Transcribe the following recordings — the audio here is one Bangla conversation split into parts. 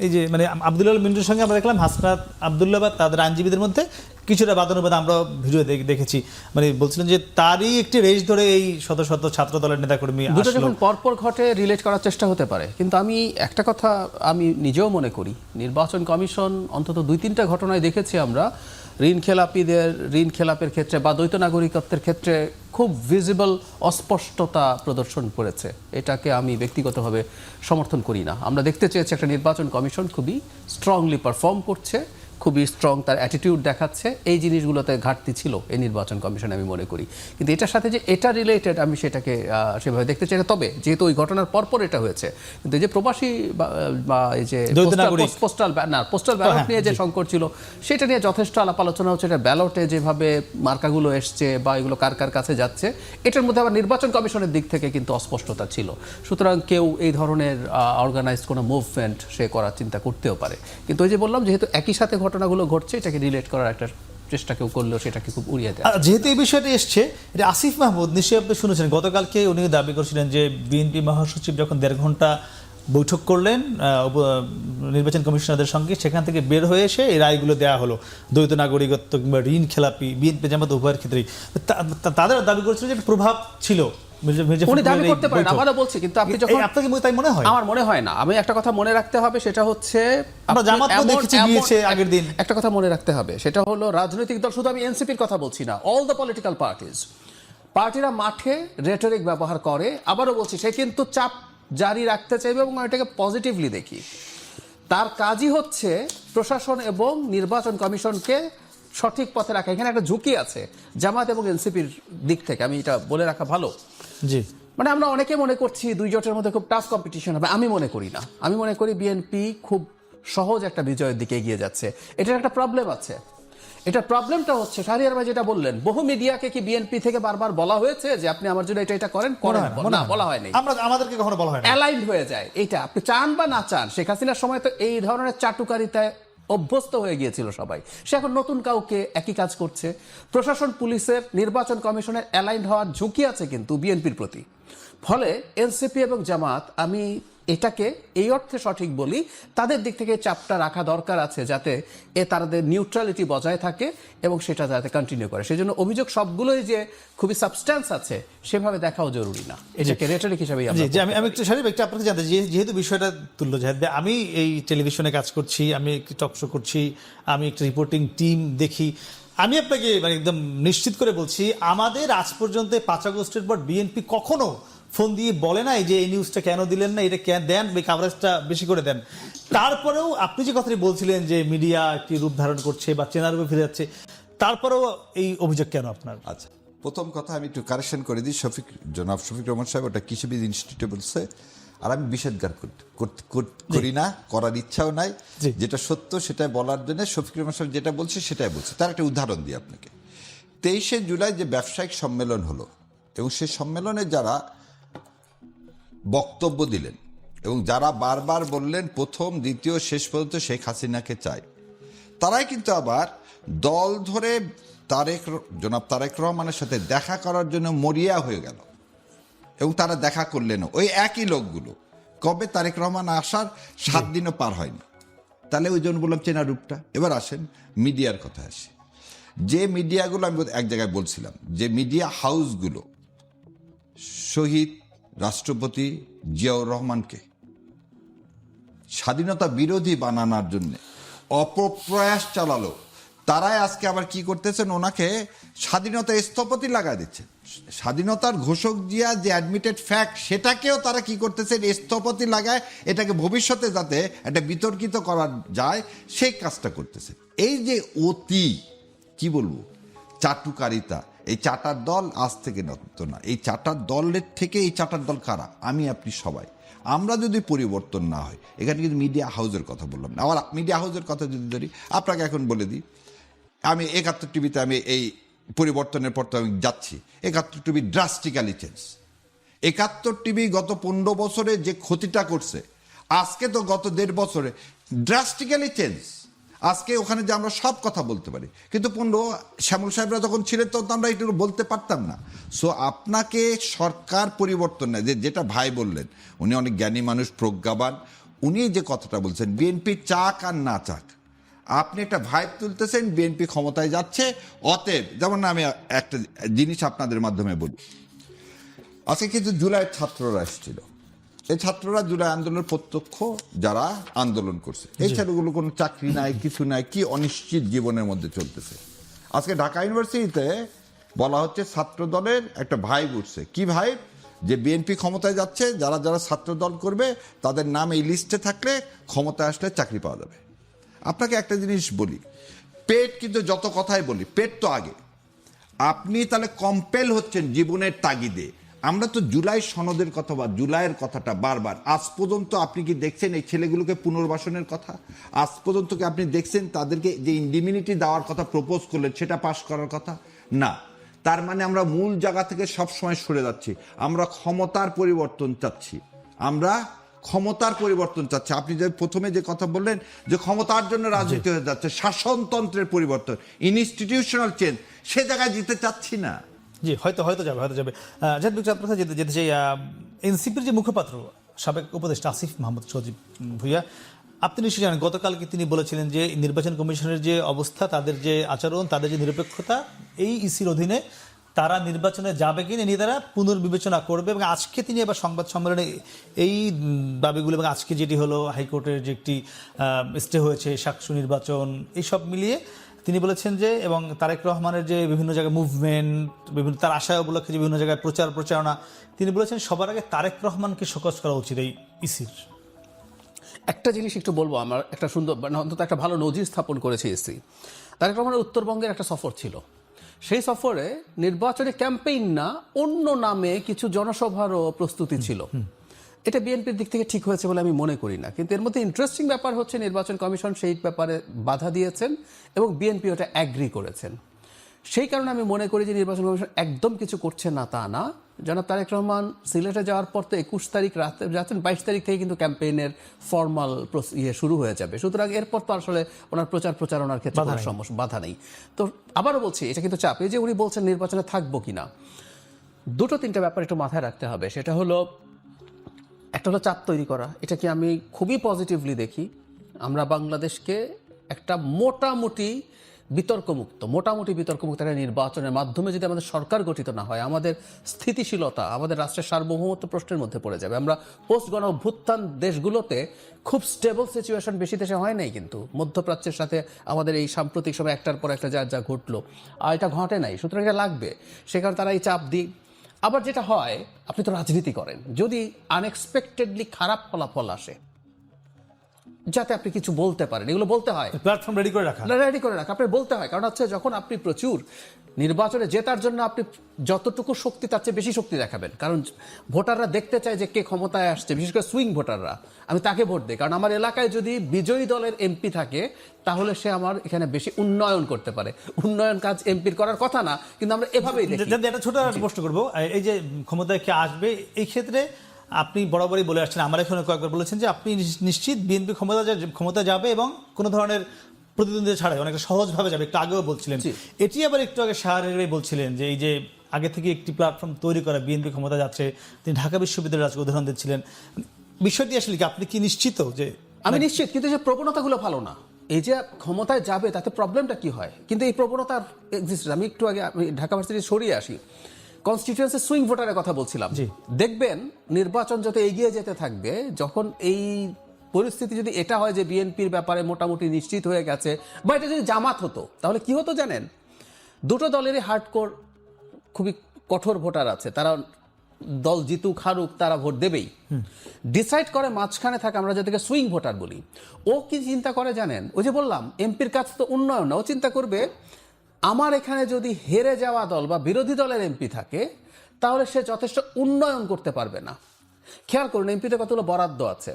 এই যে মানে আব্দুল্লাহ মিন্টুর সঙ্গে আমরা দেখলাম হাসনাত আব্দুল্লাহ বা তাদের আইনজীবীদের মধ্যে কিছুটা বাদানুবাদ আমরা ভিডিও দেখেছি, মানে বলছিলেন যে তারই একটি রেস ধরে এই শত শত ছাত্র দলের নেতাকর্মী দুটো আসলো। যখন পরপর ঘটে রিলেট করার চেষ্টা হতে পারে, কিন্তু আমি একটা কথা আমি নিজেও মনে করি, নির্বাচন কমিশন অন্তত 2-3টা ঘটনায় দেখেছি আমরা ঋণ খেলাপের ক্ষেত্রে বা দ্বৈত নাগরিকত্বের ক্ষেত্রে খুব ভিজিবল অস্পষ্টতা প্রদর্শন করেছে। এটাকে আমি ব্যক্তিগতভাবে সমর্থন করি না। আমরা দেখতে চেয়েছি একটা নির্বাচন কমিশন খুবই স্ট্রংলি পারফর্ম করছে, খুবই স্ট্রং তার অ্যাটিটিউড দেখাচ্ছে। এই জিনিসগুলোতে ঘাটতি ছিল এই নির্বাচন কমিশন আমি মনে করি, কিন্তু এটার সাথে যে এটা রিলেটেড আমি সেটাকে সেভাবে দেখতে চাই না। তবে যেহেতু ওই ঘটনার পরপর এটা হয়েছে, কিন্তু এই যে প্রবাসী বা এই যে পোস্টাল ব্যালট নিয়ে যে সংকট ছিল সেটা নিয়ে যথেষ্ট আলাপ আলোচনা হচ্ছে। এটা ব্যালটে যেভাবে মার্কাগুলো এসছে বা এগুলো কার কার কাছে যাচ্ছে, এটার মধ্যে আবার নির্বাচন কমিশনের দিক থেকে কিন্তু অস্পষ্টতা ছিল। সুতরাং কেউ এই ধরনের অর্গানাইজড কোনো মুভমেন্ট সে করার চিন্তা করতেও পারে, কিন্তু ওই যে বললাম যেহেতু একই সাথে ঘটনাগুলো ঘটছে, এটাকে রিলেট করার একটা চেষ্টা কেউ করলেও সেটাকে খুব উড়িয়ে দেয়। যেহেতু এই বিষয়টি এসছে, এটা আসিফ মাহমুদ নিশ্চয়ই আপনি শুনেছেন, গতকালকে উনি দাবি করছিলেন যে বিএনপি মহাসচিব যখন 1.5 ঘন্টা বৈঠক করলেন নির্বাচন কমিশনারদের সঙ্গে, সেখান থেকে বের হয়ে এসে এই রায়গুলো দেওয়া হলো দ্বৈত নাগরিকত্ব কিংবা ঋণ খেলাপি বিএনপি জামাত উভয়ের ক্ষেত্রেই। তাদের দাবি করছিল যে প্রভাব ছিল। উনি দাবি করতে পারেন, আবারও বলছি, কিন্তু আপনি যখন আপনাকে তাই মনে হয়? আমার মনে হয় না। আমি একটা কথা মনে রাখতে হবে, সেটা হচ্ছে আমরা জামাতকে দেখেছি গিয়েছে আগের দিন। একটা কথা মনে রাখতে হবে, সেটা হলো রাজনৈতিক দল, শুধু আমি এনসিপির কথা বলছি না, অল দ্য পলিটিক্যাল পার্টিরা মাঠে রেটরিক ব্যবহার করে। আবারও বলছি, সে কিন্তু চাপ জারি রাখতে চাইবে এবং এটাকে পজিটিভলি দেখি। তার কাজই হচ্ছে প্রশাসন এবং নির্বাচন কমিশনকে সঠিক পথে রাখা। এখানে একটা ঝুঁকি আছে জামাত এবং এনসিপির দিক থেকে, আমি এটা বলে রাখা ভালো। জি, মানে আমরা অনেকে মনে করছি দুই জোটের মধ্যে খুব টাফ কম্পিটিশন হবে, আমি মনে করি না। আমি মনে করি বিএনপি খুব সহজ একটা বিজয়ের দিকে এগিয়ে যাচ্ছে। এটার একটা প্রবলেম আছে। এটার প্রবলেমটা হচ্ছে শাহরিয়ার ভাই যেটা বললেন, বহু মিডিয়াকে কি বিএনপি থেকে বারবার বলা হয়েছে যে আপনি আমার জন্য এটা করেন? না, বলা হয়নি। আমাদেরকে কখনো বলা হয় না। অ্যালাইন্ড হয়ে যায়। এটা আপনি চান বা না চান, শেখ হাসিনার সময় তো এই ধরনের চাটুকারিতায় অভ্যস্ত হয়ে গিয়েছিল সবাই। সে এখন নতুন কাউকে একই কাজ করছে। প্রশাসন, পুলিশের, নির্বাচন কমিশনের অ্যালাইন্ড হওয়ার ঝুঁকি আছে কিন্তু বিএনপির প্রতি। ফলে এনসিপি এবং জামাত, আমি এটাকে এই অর্থে সঠিক বলি, তাদের দিক থেকে চাপটা রাখা দরকার আছে যাতে তাদের নিউট্রালিটি বজায় থাকে এবং সেটা যাতে কন্টিনিউ করে। সেজন্য অভিযোগ সবগুলোই যে খুবই সাবস্ট্যান্স আছে সেভাবে দেখাও জরুরি না, এটাকে রেটরিক হিসেবেই আমি একটু শারীরিক একটু আপনাকে জানতে, যেহেতু বিষয়টা তুল্য জাহেদ, আমি এই টেলিভিশনে কাজ করছি, আমি একটি টক শো করছি, আমি একটা রিপোর্টিং টিম দেখি, আমি আপনাকে মানে একদম নিশ্চিত করে বলছি, আমাদের আজ পর্যন্ত 5 আগস্টের পর বিএনপি কখনো ফোন দিয়ে বলে নাই যে এই নিউজটা কেন দিলেন না, এটা কেন দেন, কাভারেজটা বেশি করে দেন। তারপরেও আপনি যে কথাটি বলছিলেন যে মিডিয়া একটি রূপ ধারণ করছে বা চেনার রূপে ফিরে যাচ্ছে, তারপরেও এই অভিযোগ কেন আপনার? আচ্ছা, প্রথম কথা আমি একটু কারেকশন করে দিই। জনাব শফিক রহমান সাহেব ওটা কৃষিবিদ ইনস্টিটিউটে বলছে, আর আমি বিষেধগার করি না, করার ইচ্ছাও নাই। যেটা সত্য সেটাই বলার জন্য শফিক রহমান সাহেব যেটা বলছে সেটাই বলছে। তার একটা উদাহরণ দিই আপনাকে। 23শে জুলাই যে ব্যবসায়িক সম্মেলন হলো এবং সেই সম্মেলনে যারা বক্তব্য দিলেন এবং যারা বারবার বললেন প্রথম, দ্বিতীয়, শেষ পর্যন্ত শেখ হাসিনাকে চাই, তারাই কিন্তু আবার দল ধরে জনাব তারেক রহমানের সাথে দেখা করার জন্য মরিয়া হয়ে গেল এবং তারা দেখা করলেনও। ওই একই লোকগুলো কবে তারেক রহমান আসার 7 দিনও পার হয়নি। তাহলে ওই জন্য বললাম চেনা রূপটা। এবার আসেন মিডিয়ার কথা আসে। যে মিডিয়াগুলো আমি এক জায়গায় বলছিলাম, যে মিডিয়া হাউসগুলো শহীদ রাষ্ট্রপতি জিয়াউর রহমানকে স্বাধীনতা বিরোধী বানানোর জন্য অপপ্রয়াস চালালো, তারাই আজকে আবার কি করতেছেন, ওনাকে স্বাধীনতা স্থপতি লাগাই দিচ্ছেন। স্বাধীনতার ঘোষক জিয়া যে অ্যাডমিটেড ফ্যাক্ট, সেটাকেও তারা কি করতেছেন, স্থপতি লাগায় এটাকে ভবিষ্যতে যাতে একটা বিতর্কিত করা যায় সেই কাজটা করতেছে। এই যে অতি কি বলবো চাটুকারিতা, এই চাটার দল আজ থেকে নত না। এই চাটার দলের থেকে এই চাটার দল কারা? আমি আপনি সবাই। আমরা যদি পরিবর্তন না হয়, এখানে কিন্তু মিডিয়া হাউসের কথা বললাম না। আবার মিডিয়া হাউসের কথা যদি ধরি, আপনাকে এখন বলে দিই, আমি 71 টিভিতে আমি এই পরিবর্তনের পর তো আমি যাচ্ছি। 71 টিভি ড্রাস্টিক্যালি চেঞ্জ। 71 টিভি গত 15 বছরে যে ক্ষতিটা করছে, আজকে তো গত 1.5 বছরে ড্রাস্টিক্যালি চেঞ্জ। আজকে ওখানে যে আমরা সব কথা বলতে পারি, কিন্তু শ্যামল সাহেবরা যখন ছিলেন তখন আমরা একটু বলতে পারতাম না। সো আপনাকে সরকার পরিবর্তন নেয়, যেটা ভাই বললেন, উনি অনেক জ্ঞানী মানুষ, প্রজ্ঞাবান, উনি যে কথাটা বলছেন বিএনপি চাক আর না চাক, আপনি একটা ভাইব তুলতেছেন বিএনপি ক্ষমতায় যাচ্ছে, অতএব যেমন আমি একটা জিনিস আপনাদের মাধ্যমে বলি, আজকে কিন্তু জুলাই ছাত্ররা এসেছিল, এই ছাত্ররা জুলাই আন্দোলনের প্রত্যক্ষ যারা আন্দোলন করছে, এই ছেলেগুলো কোনো চাকরি নাই, কিছু নাই, কি অনিশ্চিত জীবনের মধ্যে চলতেছে। আজকে ঢাকা ইউনিভার্সিটিতে বলা হচ্ছে ছাত্র দলের একটা ভাইব উঠছে, কি ভাইব, যে বিএনপি ক্ষমতায় যাচ্ছে, যারা যারা ছাত্র দল করবে তাদের নাম এই লিস্টে থাকলে ক্ষমতায় আসলে চাকরি পাওয়া যাবে। আপনাকে একটা জিনিস বলি, পেট কিন্তু যত কথাই বলি, পেট তো আগে। আপনি তাহলে কম্পেল হচ্ছেন জীবনের তাগিদে। আমরা তো জুলাই সনদের কথা বা জুলাইয়ের কথাটা বারবার, আজ পর্যন্ত আপনি কি দেখছেন এই ছেলেগুলোকে পুনর্বাসনের কথা? আজ পর্যন্ত কি আপনি দেখছেন তাদেরকে যে ইন্ডিমিনিটি দেওয়ার কথা প্রপোজ করলেন সেটা পাশ করার কথা? না। তার মানে আমরা মূল জায়গা থেকে সবসময় সরে যাচ্ছি। আমরা ক্ষমতার পরিবর্তন চাচ্ছি, আমরা ক্ষমতার পরিবর্তন চাচ্ছে। আপনি যে প্রথমে যে কথা বললেন যে ক্ষমতার জন্য রাজনীতি হয়ে যাচ্ছে, শাসনতন্ত্রের পরিবর্তন, ইনস্টিটিউশনাল চেঞ্জ, সে জায়গায় যেতে চাচ্ছি না। জি, হয়তো যাবে আপনার কাছে যেতে চাই। এনসিপির যে মুখপাত্র সাবেক উপদেষ্টা আসিফ মাহমুদ সজীব ভুইয়া, আপনি নিশ্চয়ই জানেন গতকালকে তিনি বলেছিলেন যে নির্বাচন কমিশনের যে অবস্থা, তাদের যে আচরণ, তাদের যে নিরপেক্ষতা, এই ইসির অধীনে তারা নির্বাচনে যাবে কিনা নিয়ে তারা পুনর্বিবেচনা করবে। এবং আজকে তিনি এবার সংবাদ সম্মেলনে এই দাবিগুলো, এবং আজকে যেটি হলো হাইকোর্টের যে একটি স্টে হয়েছে সাকসু নির্বাচন, এইসব মিলিয়ে তিনি বলেছেন যে, এবং তারেক রহমানের যে বিভিন্ন জায়গায় মুভমেন্ট, বিভিন্ন তার আশা উপলক্ষে যে বিভিন্ন জায়গায় প্রচারণা, তিনি বলেছেন সবার আগে তারেক রহমানকে শোকজ করা উচিত এই ইসির। একটা জিনিস একটু বলবো, আমার একটা সুন্দর, অন্তত একটা ভালো নজির স্থাপন করেছে ইসি। তারেক রহমানের উত্তরবঙ্গের একটা সফর ছিল, সেই সফরে নির্বাচনী ক্যাম্পেইন না, অন্য নামে কিছু জনসভারও প্রস্তুতি ছিল। এটা বিএনপির দিক থেকে ঠিক হয়েছে বলে আমি মনে করি না, কিন্তু এর মধ্যে ইন্টারেস্টিং ব্যাপার হচ্ছে নির্বাচন কমিশন সেই ব্যাপারে বাধা দিয়েছেন এবং বিএনপি ওটা অ্যাগ্রি করেছেন। সেই কারণে আমি মনে করি যে নির্বাচন কমিশন একদম কিছু করছে না তা না। জনাব তারেক রহমান সিলেটে যাওয়ার পর তো 21 তারিখ রাতে যাচ্ছেন, 22 তারিখ থেকে কিন্তু ক্যাম্পেইনের ফর্মাল শুরু হয়ে যাবে। সুতরাং এরপর তো আসলে ওনার প্রচারণার ক্ষেত্রে কোনো সমস্যা বাধা নেই। তো আবারও বলছি, এটা কিন্তু চাপ। এই যে উনি বলছেন নির্বাচনে থাকবো কিনা, দুটো তিনটা ব্যাপার একটু মাথায় রাখতে হবে। সেটা হলো, একটা হলো চাপ তৈরি করা, এটা কি আমি খুবই পজিটিভলি দেখি। আমরা বাংলাদেশকে একটা মোটামুটি বিতর্কমুক্ত একটা নির্বাচনের মাধ্যমে যদি আমাদের সরকার গঠিত না হয়, আমাদের স্থিতিশীলতা, আমাদের রাষ্ট্রের সার্বভৌমত্ব প্রশ্নের মধ্যে পড়ে যাবে। আমরা পোস্ট গণ অভ্যুত্থান দেশগুলোতে খুব স্টেবল সিচুয়েশন বেশি দেশে হয় নাই, কিন্তু মধ্যপ্রাচ্যের সাথে আমাদের এই সাম্প্রতিক সময় একটার পর একটা যা ঘটলো, আর এটা ঘটে নাই। সুতরাং এটা লাগবে, সে কারণে তারা এই চাপ দিই। আবার যেটা হয়, আপনি তো রাজনীতি করেন, যদি আনএক্সপেক্টেডলি খারাপ ফলাফল আসে, যাতে আপনি কিছু বলতে পারেন, এগুলো বলতে হয়, প্ল্যাটফর্ম রেডি করে রাখা আপনার বলতে হয়। কারণ হচ্ছে যখন আপনি প্রচুর নির্বাচনে জেতার জন্য আপনি যতটুকু শক্তি তার চেয়ে বেশি শক্তি দেখাবেন, কারণ ভোটাররা দেখতে চায় যে কে ক্ষমতায় আসছে, বিশেষ করে সুইং ভোটাররা, আমি তাকে ভোট দিই। কারণ আমার এলাকায় যদি বিজয়ী দলের এমপি থাকে, তাহলে সে আমার এখানে বেশি উন্নয়ন করতে পারে। উন্নয়ন কাজ এমপির করার কথা না, কিন্তু আমরা এভাবেই দেখি। একটা ছোট প্রশ্ন করবো, এই যে ক্ষমতায় কে আসবে, এই ক্ষেত্রে আপনি বরাবরই বলে আসছেন, আমার এখানে কয়েকবার বলেছেন যে আপনি নিশ্চিত বিএনপি ক্ষমতা যাবে এবং কোনো ধরনের প্রতিদ্বন্দ্বিতা ছাড়াই অনেকটা সহজভাবে যাবে, একটু আগেও বলছিলেন। এটি আবার একটু আগে শাহরিয়ার বলছিলেন যে এই যে আগে থেকে একটি প্ল্যাটফর্ম তৈরি করা, বিএনপি ক্ষমতা যাচ্ছে, তিনি ঢাকা বিশ্ববিদ্যালয়ের আজকে উদাহরণ দিচ্ছিলেন। বিষয়টি আসলে কি আপনি কি নিশ্চিত? যে আমি নিশ্চিত, কিন্তু যে প্রবণতাগুলো ভালো না। এই যে ক্ষমতায় যাবে তাতে প্রবলেমটা কি হয়, কিন্তু এই প্রবণতার এক্সিস্ট। আমি একটু আগে ঢাকা ভার্সিটি সরিয়ে আসি, কনস্টিটিউয়েন্সি সুইং ভোটারের কথা বলছিলাম। দেখবেন নির্বাচন যত এগিয়ে যেতে থাকবে, যখন এই পরিস্থিতি যদি এটা হয় যে বিএনপির ব্যাপারে মোটামুটি নিশ্চিত হয়ে গেছে, বা এটা যদি জামাত হতো, তাহলে কি হতো জানেন? দুটো দলেরই হার্ডকোর খুবই কঠোর ভোটার আছে, তারা দল জিতুক হারুক তারা ভোট দেবেই। ডিসাইড করে মাঝখানে থাকে, আমরা যাদেরকে সুইং ভোটার বলি। ও কি চিন্তা করে জানেন? ওই যে বললাম, এমপির কাছে তো উন্নয়ন না, ও চিন্তা করবে আমার এখানে যদি হেরে যাওয়া দল বা বিরোধী দলের এমপি থাকে, তাহলে সে যথেষ্ট উন্নয়ন করতে পারবে না। খেয়াল করুন, এমপিতে কতগুলো বরাদ্দ আছে,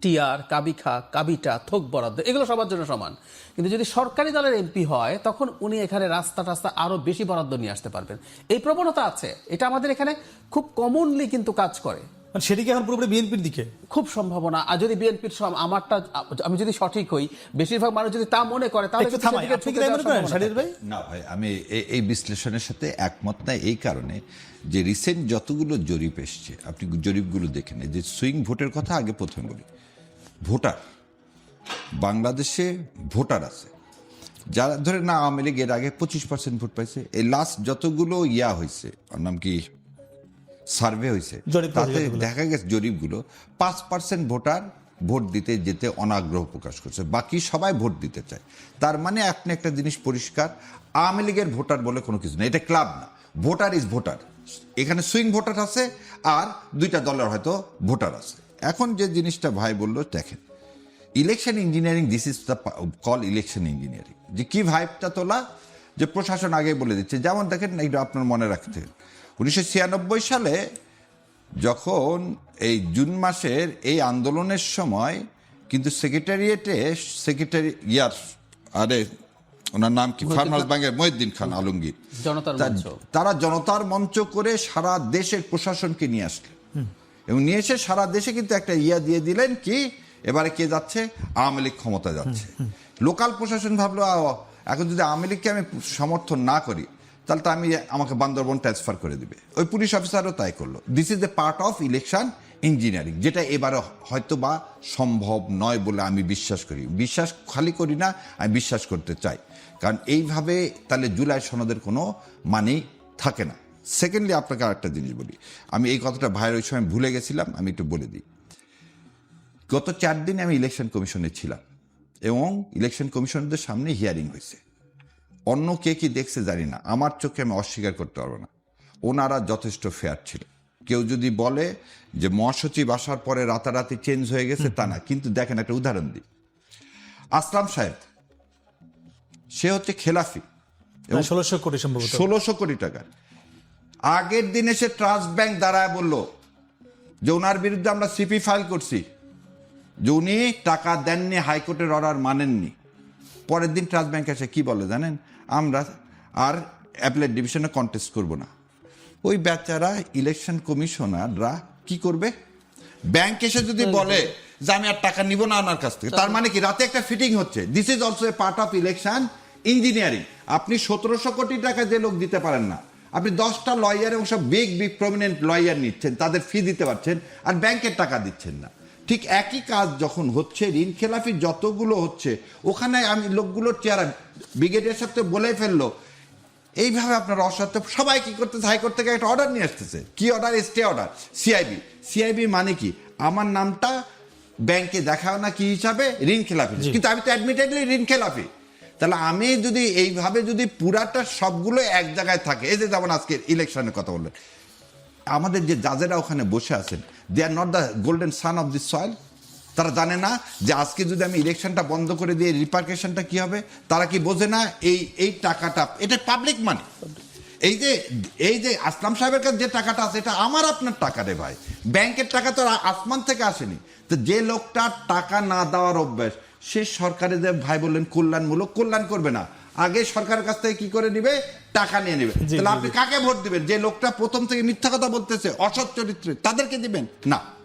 টিআর, কাবিখা, কাবিটা, থোক বরাদ্দ, এগুলো সবার জন্য সমান। কিন্তু যদি সরকারি দলের এমপি হয়, তখন উনি এখানে রাস্তা আরো বেশি বরাদ্দ নিয়ে আসতে পারবেন। এই প্রবণতা আছে, এটা আমাদের এখানে খুব কমনলি কিন্তু কাজ করে। সেটি কি এখন পুরোপুরি বিএনপির দিকে? খুব সম্ভাবনা। আর যদি বিএনপির আমারটা, আমি যদি সঠিক হই, বেশিরভাগ মানুষ যদি তা মনে করে, তাহলে না ভাই, আমি এই বিশ্লেষণের সাথে একমত না। এই কারণে যে রিসেন্ট যতগুলো জরিপ এসছে, আপনি জরিপগুলো দেখেন, যে সুইং ভোটের কথা আগে প্রথমে বলি, ভোটার, বাংলাদেশে ভোটার আছে যারা ধরে না আওয়ামী লীগ এর আগে 25% ভোট পাইছে। এই লাস্ট যতগুলো হয়েছে, ওর নাম কি, সার্ভে হয়েছে, জরিপ তাতে যেগুলো। দেখা গেছে জরিপগুলো 5% ভোটার ভোট দিতে যেতে অনাগ্রহ প্রকাশ করছে, বাকি সবাই ভোট দিতে চায়। তার মানে আপনি একটা জিনিস পরিষ্কার, আওয়ামী লীগের ভোটার বলে কোনো কিছু না, এটা ক্লাব না, ভোটার ইজ ভোটার। এখানে সুইং ভোটার আছে আর দুইটা দলের হয়তো ভোটার আছে। এখন যে জিনিসটা ভাই বললো, দেখেন election engineering, this is the call election engineering. যে কি ভাইবটা তোলা, যে প্রশাসন আগে বলে দিচ্ছে। যেমন দেখেন, এটা আপনার মনে রাখতে, 1996 সালে যখন এই জুন মাসের এই আন্দোলনের সময় কিন্তু সেক্রেটারিয়েটে ওনার নাম কি, ফার্মার্স ব্যাংকের মহিউদ্দিন খান আলমগীর, জনতার মঞ্চ, তারা জনতার মঞ্চ করে সারা দেশের প্রশাসনকে নিয়ে আসলেন এবং নিয়ে এসে সারা দেশে কিন্তু একটা দিয়ে দিলেন কি, এবারে কে যাচ্ছে, আওয়ামী লীগ ক্ষমতা যাচ্ছে। লোকাল প্রশাসন ভাবলো এখন যদি আওয়ামী লীগকে আমি সমর্থন না করি তাহলে তো আমাকে বান্দরবন ট্রান্সফার করে দিবে। ওই পুলিশ অফিসারও তাই করলো। This is the part of election engineering, যেটা এবারে হয়তো বা সম্ভব নয় বলে আমি বিশ্বাস করি। বিশ্বাস খালি করি না, আমি বিশ্বাস করতে চাই, কারণ এইভাবে তাহলে জুলাই সনদের কোনো মানেই থাকে না। সেকেন্ডলি আপনাকে আরেকটা জিনিস বলি, আমি এই কথাটা ভাইয়ের ওই সময় ভুলে গেছিলাম, আমি একটু বলে দিই। গত 4 দিনে আমি ইলেকশন কমিশনে ছিলাম এবং ইলেকশন কমিশনারদের সামনে হিয়ারিং হয়েছে। অন্য কে কি দেখছে জানি না, আমার চোখে আমি অস্বীকার করতে পারবো না, ওনারা যথেষ্ট ফেয়ার ছিল। কেউ যদি বলে যে মহাসচিব আসার পরে রাতারাতি চেঞ্জ হয়ে গেছে, তা না। কিন্তু দেখেন, একটা উদাহরণ দিই, আসলাম সাহেব, সে হচ্ছে খেলাফি, 1600 কোটি সম্ভবত, 1600 কোটি টাকার। আগের দিন এসে ট্রাস্ট ব্যাংক দাঁড়ায় বলল যে ওনার বিরুদ্ধে আমরা সিপি ফাইল করছি, যে উনি টাকা দেননি, হাইকোর্টের অর্ডার মানেননি। পরের দিন ট্রাস্ট ব্যাংক এসে কি বলে জানেন, আমরা আর অ্যাপেলেট ডিভিশনে কন্টেস্ট করব না। ওই বেচারা ইলেকশন কমিশনাররা কি করবে, ব্যাংক এসে যদি বলে যে আমি আর টাকা নিব না ওনার কাছ থেকে, তার মানে কি রাতে একটা ফিটিং হচ্ছে। This is also a part of election engineering. আপনি 1700 কোটি টাকা যে লোক দিতে পারেন না, আপনি 10টা লয়ার এবং সব বিগ প্রমিনেন্ট লয়ার নিচ্ছেন, তাদের ফি দিতে পারছেন, আর ব্যাংকের টাকা দিচ্ছেন না। ঠিক একই কাজ যখন হচ্ছে, ঋণ খেলাফি যতগুলো হচ্ছে, ওখানে আমি লোকগুলোর চেহারা, ব্রিগেডিয়ার সাথে বলে ফেললো এইভাবে আপনার অসত্য সবাই কি করতেছে, হাইকোর্ট থেকে একটা অর্ডার নিয়ে আসতেছে। কি অর্ডার? Stay order. সিআইবি মানে কি, আমার নামটা ব্যাংকে দেখাও না কি হিসাবে, ঋণ খেলাফি, কিন্তু আমি তো অ্যাডমিটেডলি ঋণ খেলাফি। তাহলে আমি যদি এইভাবে যদি পুরাটা সবগুলো এক জায়গায় থাকে, এই যে যেমন আজকে ইলেকশনের কথা বললেন, আমাদের যে জাজেরা ওখানে বসে আছেন, they are not the golden son of this soil. তারা জানে না যে আজকে যদি আমি ইলেকশনটা বন্ধ করে দিয়ে রিপার্কেশনটা কি হবে? তারা কি বোঝে না এই টাকাটা, এটা পাবলিক মানি। এই যে আসলাম সাহেবের কাছে যে টাকাটা আছে, এটা আমার আপনার টাকা রে ভাই, ব্যাংকের টাকা তো আসমান থেকে আসেনি। তো যে লোকটা টাকা না দেওয়ার অভ্যাস, সে সরকারে যে ভাই বললেন কল্যাণমূলক, কল্যাণ করবে না, আগে সরকারের কাছ থেকে কি করে নিবে, টাকা নিয়ে নেবে। তাহলে আপনি কাকে ভোট দিবেন? যে লোকটা প্রথম থেকে মিথ্যা কথা বলতেছে, অসৎ চরিত্রে, তাদেরকে দিবেন না।